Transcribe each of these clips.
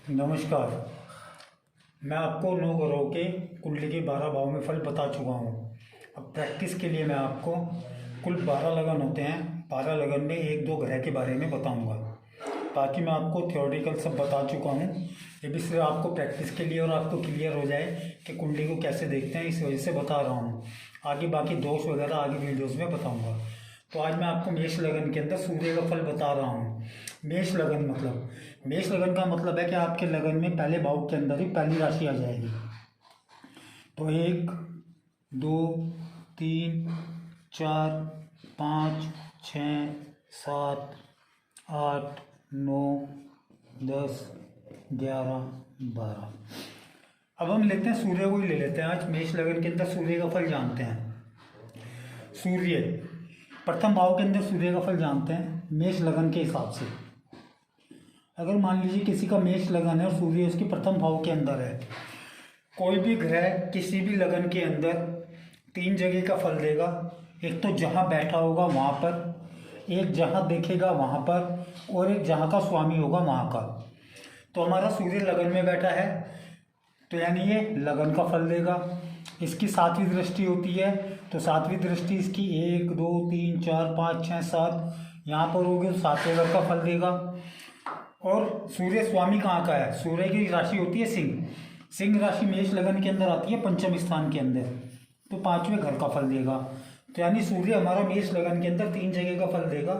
नमस्कार। मैं आपको 9 ग्रहों के कुंडली के 12 भाव में फल बता चुका हूँ। अब प्रैक्टिस के लिए मैं आपको कुल 12 लगन होते हैं, 12 लगन में 1-2 ग्रह के बारे में बताऊँगा। बाकी मैं आपको थ्योरेटिकल सब बता चुका हूँ। ये भी सिर्फ आपको प्रैक्टिस के लिए और आपको क्लियर हो जाए कि कुंडली को कैसे देखते हैं, इस वजह से बता रहा हूँ। आगे बाकी दोष वगैरह आगे वीडियोज़ में बताऊँगा। तो आज मैं आपको मेष लगन के अंदर सूर्य का फल बता रहा हूँ। मेष लगन का मतलब है कि आपके लगन में पहले भाव के अंदर ही पहली राशि आ जाएगी। तो 1, 2, 3, 4, 5, 6, 7, 8, 9, 10, 11, 12। अब हम लेते हैं सूर्य को ही ले लेते हैं। आज मेष लगन के अंदर सूर्य का फल जानते हैं। सूर्य प्रथम भाव के अंदर सूर्य का फल जानते हैं मेष लगन के हिसाब से। अगर मान लीजिए किसी का मेष लगन है और सूर्य उसके प्रथम भाव के अंदर है, कोई भी ग्रह किसी भी लगन के अंदर 3 जगह का फल देगा। एक तो जहाँ बैठा होगा वहाँ पर, एक जहाँ देखेगा वहाँ पर, और एक जहाँ का स्वामी होगा वहाँ का। तो हमारा सूर्य लगन में बैठा है तो यानी ये लगन का फल देगा। इसकी 7वीं दृष्टि होती है, तो 7वीं दृष्टि इसकी 1, 2, 3, 4, 5, 6, 7 यहाँ पर होगी तो 7वें घर का फल देगा। और सूर्य स्वामी कहाँ का है? सूर्य की राशि होती है सिंह। सिंह राशि मेष लगन के अंदर आती है पंचम स्थान के अंदर, तो 5वें घर का फल देगा। तो यानी सूर्य हमारा मेष लगन के अंदर 3 जगह का फल देगा।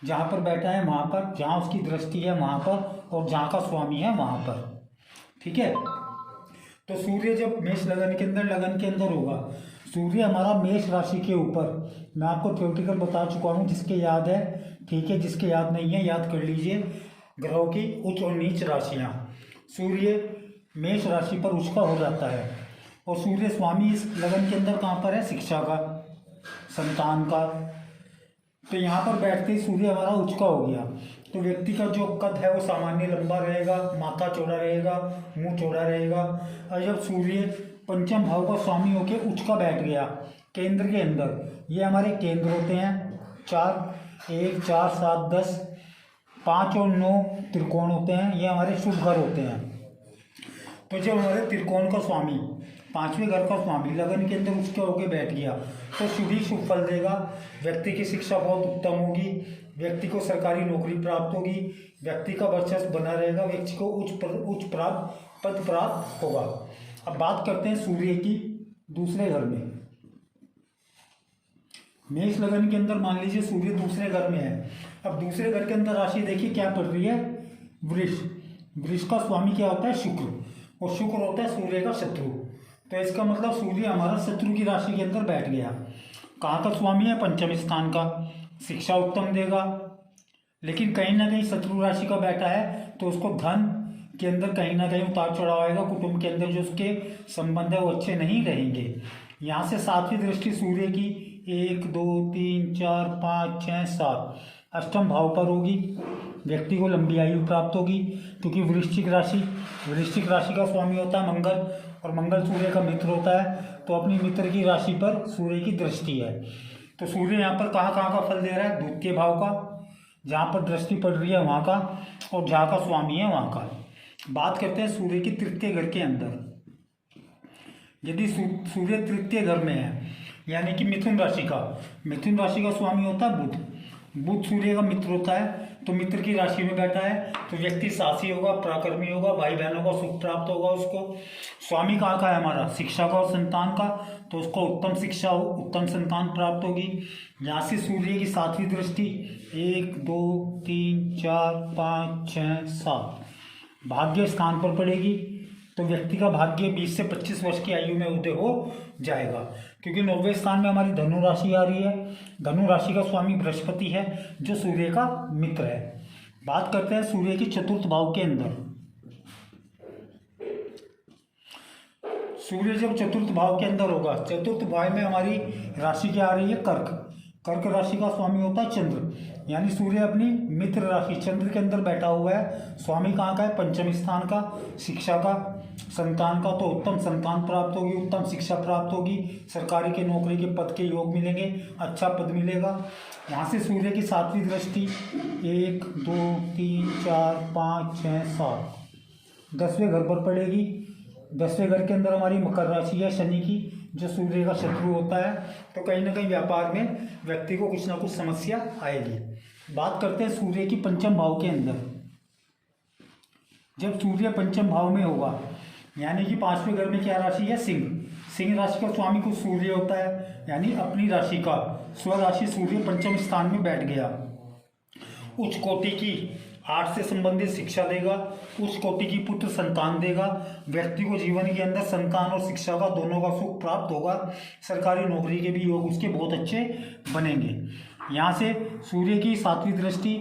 जहाँ पर बैठा है वहाँ पर, जहाँ उसकी दृष्टि है वहाँ पर, और जहाँ का स्वामी है वहाँ पर। ठीक है। तो सूर्य जब मेष लगन के अंदर होगा, सूर्य हमारा मेष राशि के ऊपर, मैं आपको थ्योरेटिकल बता चुका हूँ, जिसके याद है ठीक है, जिसके याद नहीं है याद कर लीजिए ग्रहों की उच्च और नीच राशियाँ। सूर्य मेष राशि पर उच्च का हो जाता है, और सूर्य स्वामी इस लगन के अंदर कहाँ पर है? शिक्षा का, संतान का। तो यहाँ पर बैठते ही सूर्य हमारा उच्च का हो गया, तो व्यक्ति का जो कद है वो सामान्य लंबा रहेगा, माथा चौड़ा रहेगा, मुंह चौड़ा रहेगा। और जब सूर्य पंचम भाव का स्वामी होकर उच्च का बैठ गया केंद्र के अंदर, ये हमारे केंद्र होते हैं 4, 1, 4, 7, 10, 5 और 9 त्रिकोण होते हैं, ये हमारे शुभ घर होते हैं। तो जब हमारे त्रिकोण का स्वामी, 5वें घर का स्वामी लगन के अंदर उसके होके बैठ गया, तो शुभ ही शुभ फल देगा। व्यक्ति की शिक्षा बहुत उत्तम होगी, व्यक्ति को सरकारी नौकरी प्राप्त होगी, व्यक्ति का वर्चस्व बना रहेगा, व्यक्ति को उच्च पद प्राप्त होगा। अब बात करते हैं सूर्य की दूसरे घर में। मेष लगन के अंदर मान लीजिए सूर्य दूसरे घर में है। अब दूसरे घर के अंदर राशि देखिए क्या पड़ रही है? वृष। वृष का स्वामी क्या होता है? शुक्र, और शुक्र होता है सूर्य का शत्रु। तो इसका मतलब सूर्य हमारा शत्रु की राशि के अंदर बैठ गया। कहाँ का स्वामी है? पंचम स्थान का। शिक्षा उत्तम देगा, लेकिन कहीं ना कहीं शत्रु राशि का बैठा है तो उसको धन के अंदर कहीं ना कहीं उतार चढ़ाव आएगा। कुटुंब के अंदर जो उसके संबंध है वो अच्छे नहीं रहेंगे। यहाँ से 7वीं दृष्टि सूर्य की 1, 2, 3, 4, 5, 6, 7 अष्टम भाव पर होगी। व्यक्ति को लंबी आयु प्राप्त होगी, क्योंकि वृश्चिक राशि का स्वामी होता है मंगल, और मंगल सूर्य का मित्र होता है। तो अपनी मित्र की राशि पर सूर्य की दृष्टि है, तो सूर्य यहाँ पर कहाँ का फल दे रहा है? द्वितीय भाव का, जहाँ पर दृष्टि पड़ रही है वहाँ का, और जहाँ का स्वामी है वहाँ का। बात करते हैं सूर्य की तृतीय घर के अंदर। यदि सूर्य तृतीय घर में है, यानी कि मिथुन राशि का स्वामी होता है बुध। बुध सूर्य का मित्र होता है, तो मित्र की राशि में बैठा है तो व्यक्ति साहसी होगा, पराक्रमी होगा, भाई बहनों का सुख प्राप्त होगा उसको। स्वामी कहाँ का है हमारा? शिक्षा का और संतान का, तो उसको उत्तम शिक्षा हो, उत्तम संतान प्राप्त होगी। यहाँ से सूर्य की 7वीं दृष्टि 1, 2, 3, 4, 5, 6, 7 भाग्य स्थान पर पड़ेगी, तो व्यक्ति का भाग्य 20 से 25 वर्ष की आयु में उदय हो जाएगा। क्योंकि 9वें स्थान में हमारी धनु राशि आ रही है। धनु राशि का स्वामी बृहस्पति है, जो सूर्य का मित्र है। बात करते हैं सूर्य की चतुर्थ भाव के अंदर। सूर्य जब चतुर्थ भाव के अंदर होगा, चतुर्थ भाव में हमारी राशि क्या आ रही है? कर्क राशि का स्वामी होता है चंद्र, यानी सूर्य अपनी मित्र राशि चंद्र के अंदर बैठा हुआ है। स्वामी कहाँ का है? पंचम स्थान का, शिक्षा का, संतान का। तो उत्तम संतान प्राप्त होगी, उत्तम शिक्षा प्राप्त होगी, सरकारी के नौकरी के पद के योग मिलेंगे, अच्छा पद मिलेगा। यहाँ से सूर्य की 7वीं दृष्टि 1, 2, 3, 4, 5, 6, 7 10वें घर पर पड़ेगी। 10वें घर के अंदर हमारी मकर राशि है शनि की, जो सूर्य का शत्रु होता है। तो कहीं ना कहीं व्यापार में व्यक्ति को कुछ ना कुछ समस्या आएगी। बात करते हैं सूर्य की पंचम भाव के अंदर। जब सूर्य पंचम भाव में होगा, यानी कि 5वें घर में क्या राशि है, सिंह। सिंह राशि का स्वामी को सूर्य होता है, यानी अपनी राशि का स्वराशि सूर्य पंचम स्थान में बैठ गया। उच्च कोटि की आर्ट से संबंधित शिक्षा देगा, उच्च कोटि की पुत्र संतान देगा। व्यक्ति को जीवन के अंदर संतान और शिक्षा का दोनों का सुख प्राप्त होगा। सरकारी नौकरी के भी योग उसके बहुत अच्छे बनेंगे। यहाँ से सूर्य की 7वीं दृष्टि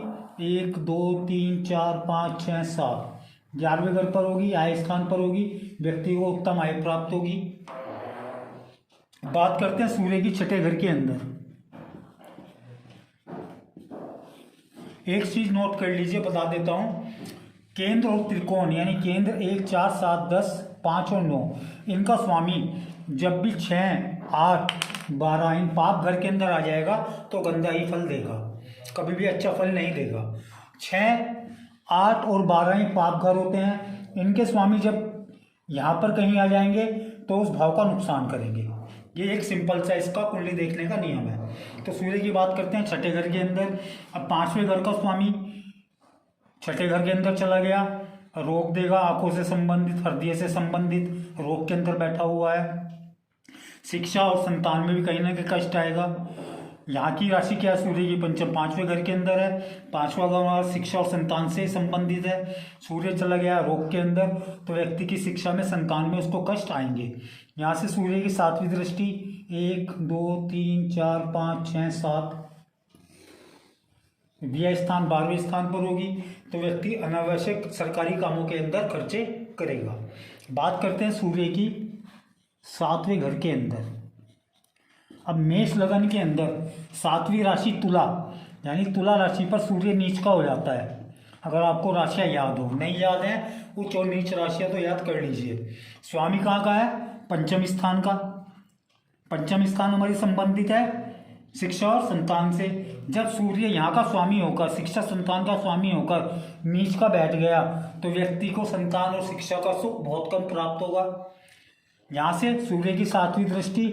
1 2 3 4 5 6 7 11वें घर पर होगी, आय स्थान पर होगी। व्यक्ति को उत्तम आय प्राप्त होगी। बात करते हैं सूर्य की छठे घर के अंदर। एक चीज नोट कर लीजिए, बता देता हूँ। केंद्र और त्रिकोण, यानी केंद्र 1 4 7 10 5 और 9, इनका स्वामी जब भी 6 8 12 इन पाप घर के अंदर आ जाएगा तो गंदा ही फल देगा, कभी भी अच्छा फल नहीं देगा। 6 8 और 12 ही पाप घर होते हैं। इनके स्वामी जब यहाँ पर कहीं आ जाएंगे तो उस भाव का नुकसान करेंगे। ये एक सिंपल सा इसका कुंडली देखने का नियम है। तो सूर्य की बात करते हैं छठे घर के अंदर। अब 5वें घर का स्वामी छठे घर के अंदर चला गया, रोग देगा, आंखों से संबंधित, हृदय से संबंधित रोग के अंदर बैठा हुआ है। शिक्षा और संतान में भी कहीं ना कहीं कष्ट आएगा। यहाँ की राशि क्या है, सूर्य की पंचम 5वें घर के अंदर है। 5वां घर शिक्षा और संतान से संबंधित है। सूर्य चला गया रोग के अंदर, तो व्यक्ति की शिक्षा में संतान में उसको कष्ट आएंगे। यहाँ से सूर्य की 7वीं दृष्टि 1 2 3 4 5 6 7 व्यय स्थान 12वें स्थान पर होगी, तो व्यक्ति अनावश्यक सरकारी कामों के अंदर खर्चे करेगा। बात करते हैं सूर्य की 7वें घर के अंदर। अब मेष लगन के अंदर 7वीं राशि तुला, यानी तुला राशि पर सूर्य नीच का हो जाता है। अगर आपको राशियाँ याद हो, नहीं याद है उच्च और नीच राशियाँ तो याद कर लीजिए। स्वामी कहाँ का है, पंचम स्थान का। पंचम स्थान हमारी संबंधित है शिक्षा और संतान से। जब सूर्य यहाँ का स्वामी होकर, शिक्षा संतान का स्वामी होकर नीच का बैठ गया तो व्यक्ति को संतान और शिक्षा का सुख बहुत कम प्राप्त होगा। यहाँ से सूर्य की 7वीं दृष्टि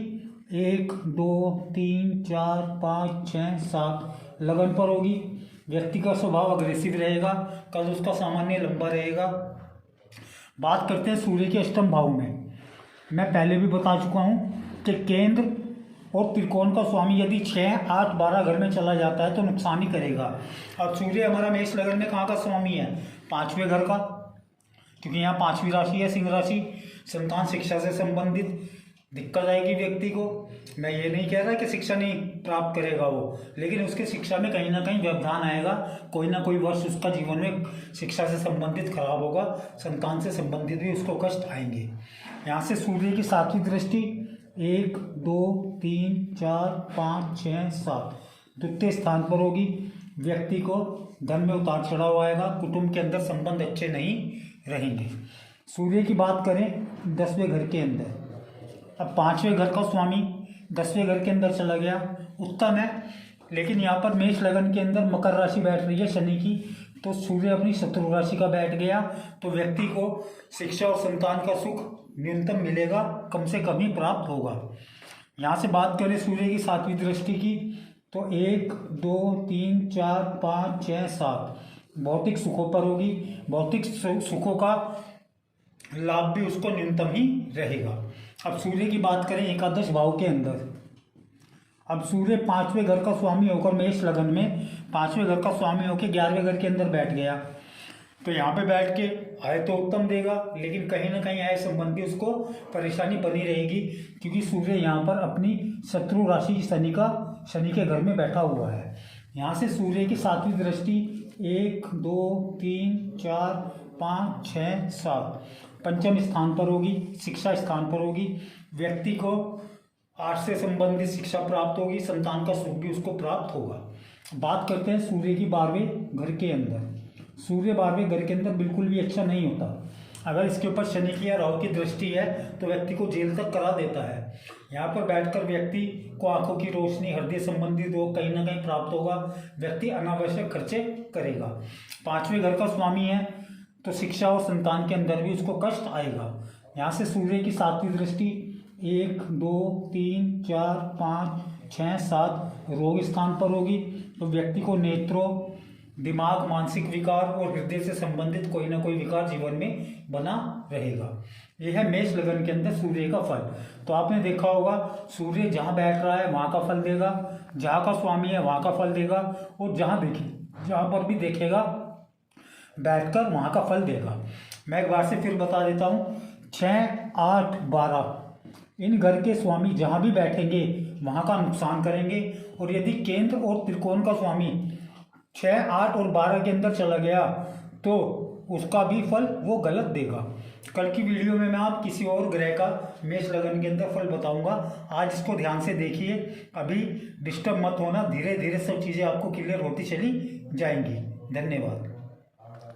1 2 3 4 5 6 7 लगन पर होगी। व्यक्ति का स्वभाव अग्रेसिव रहेगा, कल उसका सामान्य लंबा रहेगा। बात करते हैं सूर्य के अष्टम भाव में। मैं पहले भी बता चुका हूँ कि केंद्र और त्रिकोण का स्वामी यदि 6 8 12 घर में चला जाता है तो नुकसान ही करेगा। अब सूर्य हमारा मेष लगन में कहाँ का स्वामी है, 5वें घर का, क्योंकि यहाँ 5वीं राशि है सिंह राशि। संतान शिक्षा से संबंधित दिक्कत आएगी व्यक्ति को। मैं ये नहीं कह रहा कि शिक्षा नहीं प्राप्त करेगा वो, लेकिन उसके शिक्षा में कहीं ना कहीं व्यवधान आएगा। कोई ना कोई वर्ष उसका जीवन में शिक्षा से संबंधित खराब होगा, संतान से संबंधित भी उसको कष्ट आएंगे। यहाँ से सूर्य की 7वीं दृष्टि 1 2 3 4 5 6 7 द्वितीय स्थान पर होगी। व्यक्ति को धन में उतार चढ़ाव आएगा, कुटुंब के अंदर संबंध अच्छे नहीं रहेंगे। सूर्य की बात करें 10वें घर के अंदर। अब 5वें घर का स्वामी 10वें घर के अंदर चला गया, उत्तम है। लेकिन यहाँ पर मेष लगन के अंदर मकर राशि बैठ रही है शनि की, तो सूर्य अपनी शत्रु राशि का बैठ गया, तो व्यक्ति को शिक्षा और संतान का सुख न्यूनतम मिलेगा, कम से कम ही प्राप्त होगा। यहाँ से बात करें सूर्य की 7वीं दृष्टि की, तो 1 2 3 4 5 6 7 भौतिक सुखों पर होगी। भौतिक सुखों का लाभ भी उसको न्यूनतम ही रहेगा। अब सूर्य की बात करें एकादश भाव के अंदर। अब सूर्य 5वें घर का स्वामी होकर मेष लगन में 5वें घर का स्वामी होकर 11वें घर के अंदर बैठ गया, तो यहाँ पे बैठ के आय तो उत्तम देगा, लेकिन कहीं ना कहीं आय संबंधी उसको परेशानी बनी रहेगी, क्योंकि सूर्य यहाँ पर अपनी शत्रु राशि शनि के घर में बैठा हुआ है। यहाँ से सूर्य की 7वीं दृष्टि 1 2 3 4 5 6 7 पंचम स्थान पर होगी, शिक्षा स्थान पर होगी। व्यक्ति को आर्ट्स से संबंधित शिक्षा प्राप्त होगी, संतान का सुख भी उसको प्राप्त होगा। बात करते हैं सूर्य की 12वें घर के अंदर। सूर्य 12वें घर के अंदर बिल्कुल भी अच्छा नहीं होता। अगर इसके ऊपर शनि की या राहु की दृष्टि है तो व्यक्ति को जेल तक करा देता है। यहाँ पर बैठकर व्यक्ति को आंखों की रोशनी, हृदय संबंधी रोग कहीं ना कहीं प्राप्त होगा। व्यक्ति अनावश्यक खर्चे करेगा। 5वें घर का स्वामी है तो शिक्षा और संतान के अंदर भी उसको कष्ट आएगा। यहाँ से सूर्य की 7वीं दृष्टि 1 2 3 4 5 6 7 रोग स्थान पर होगी, तो व्यक्ति को नेत्रों, दिमाग, मानसिक विकार और हृदय से संबंधित कोई ना कोई विकार जीवन में बना रहेगा। यह है मेष लगन के अंदर सूर्य का फल। तो आपने देखा होगा सूर्य जहाँ बैठ रहा है वहाँ का फल देगा, जहाँ का स्वामी है वहाँ का फल देगा, और जहाँ पर भी देखेगा बैठकर वहाँ का फल देगा। मैं एक बार से फिर बता देता हूँ, 6 8 12 इन घर के स्वामी जहाँ भी बैठेंगे वहाँ का नुकसान करेंगे, और यदि केंद्र और त्रिकोण का स्वामी 6 8 और 12 के अंदर चला गया तो उसका भी फल वो गलत देगा। कल की वीडियो में मैं आप किसी और ग्रह का मेष लगन के अंदर फल बताऊंगा। आज इसको ध्यान से देखिए, अभी डिस्टर्ब मत होना, धीरे धीरे सब चीज़ें आपको क्लियर होती चली जाएंगी। धन्यवाद।